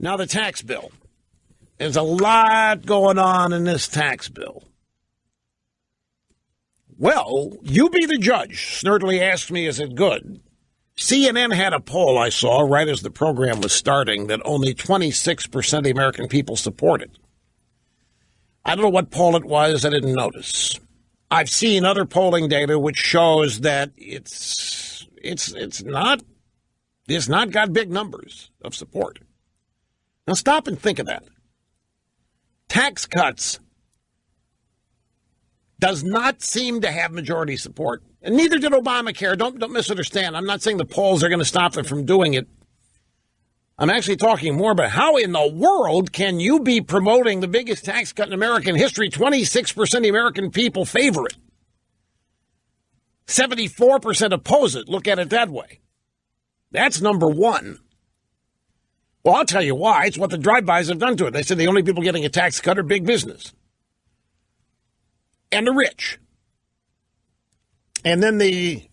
Now, the tax bill. There's a lot going on in this tax bill. Well, you be the judge. Snurdly asked me, is it good? CNN had a poll I saw right as the program was starting that only 26% of the American people supported. I don't know what poll it was. I didn't notice. I've seen other polling data which shows that it's not got big numbers of support. Now stop and think of that. Tax cuts does not seem to have majority support. And neither did Obamacare. Don't misunderstand. I'm not saying the polls are going to stop them from doing it. I'm actually talking more about how in the world can you be promoting the biggest tax cut in American history? 26% of the American people favor it. 74% oppose it. Look at it that way. That's number one. Well, I'll tell you why. It's what the drive-bys have done to it. They said the only people getting a tax cut are big business and the rich. And then the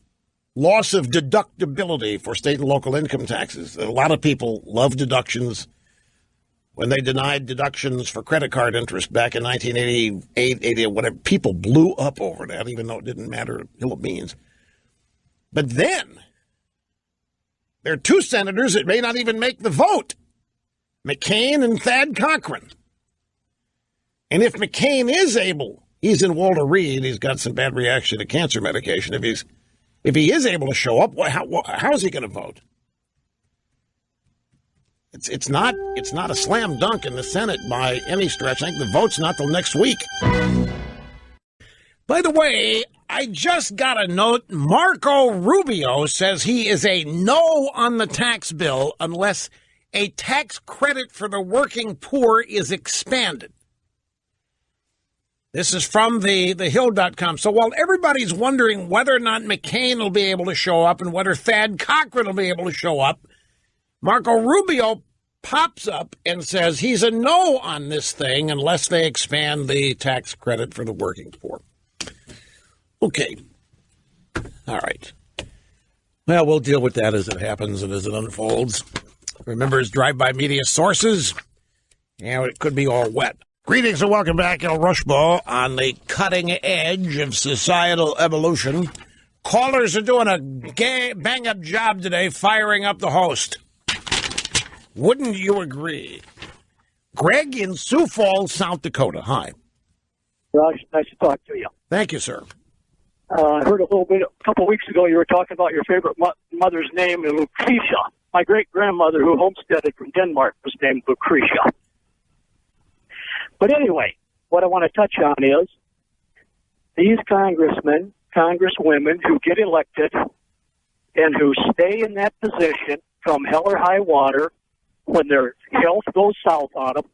loss of deductibility for state and local income taxes. A lot of people love deductions. When they denied deductions for credit card interest back in 1988, 80, whatever, people blew up over that, even though it didn't matter a hill of beans. But then there are two senators that may not even make the vote, McCain and Thad Cochran. And if McCain is able, he's in Walter Reed, he's got some bad reaction to cancer medication. If he is able to show up, how is he going to vote? It's not a slam dunk in the Senate by any stretch. I think the vote's not till next week. By the way, I just got a note. Marco Rubio says he is a no on the tax bill unless a tax credit for the working poor is expanded. This is from thehill.com. So while everybody's wondering whether or not McCain will be able to show up and whether Thad Cochran will be able to show up, Marco Rubio pops up and says he's a no on this thing unless they expand the tax credit for the working poor. Okay. All right. Well, we'll deal with that as it happens and as it unfolds. Remember his drive-by media sources? Yeah, it could be all wet. Greetings and welcome back, El Rushbo, on the cutting edge of societal evolution. Callers are doing a bang-up job today firing up the host. Wouldn't you agree? Greg in Sioux Falls, South Dakota. Hi. Raj, nice to talk to you. Thank you, sir. I heard a couple weeks ago you were talking about your favorite mother's name, Lucretia. My great-grandmother, who homesteaded from Denmark, was named Lucretia. But anyway, what I want to touch on is these congressmen, congresswomen who get elected and who stay in that position from hell or high water when their health goes south on them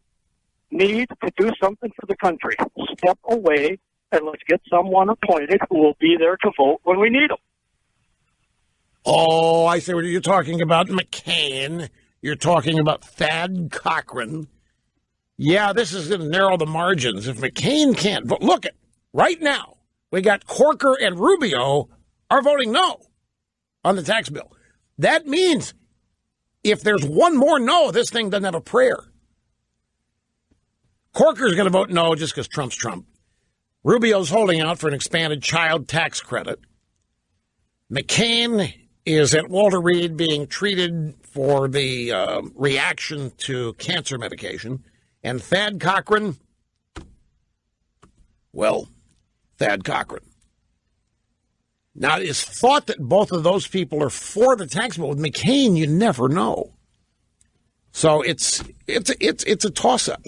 need to do something for the country. Step away and let's get someone appointed who will be there to vote when we need them. Oh, I see what you're talking about. McCain. You're talking about Thad Cochran. Yeah, this is going to narrow the margins. If McCain can't vote, look at right now, we got Corker and Rubio are voting no on the tax bill. That means if there's one more no, this thing doesn't have a prayer. Corker's going to vote no just because Trump's Trump. Rubio's holding out for an expanded child tax credit. McCain is at Walter Reed being treated for the reaction to cancer medication. And Thad Cochran, well, Thad Cochran. Now, it's thought that both of those people are for the tax bill. With McCain, you never know. So it's a toss-up.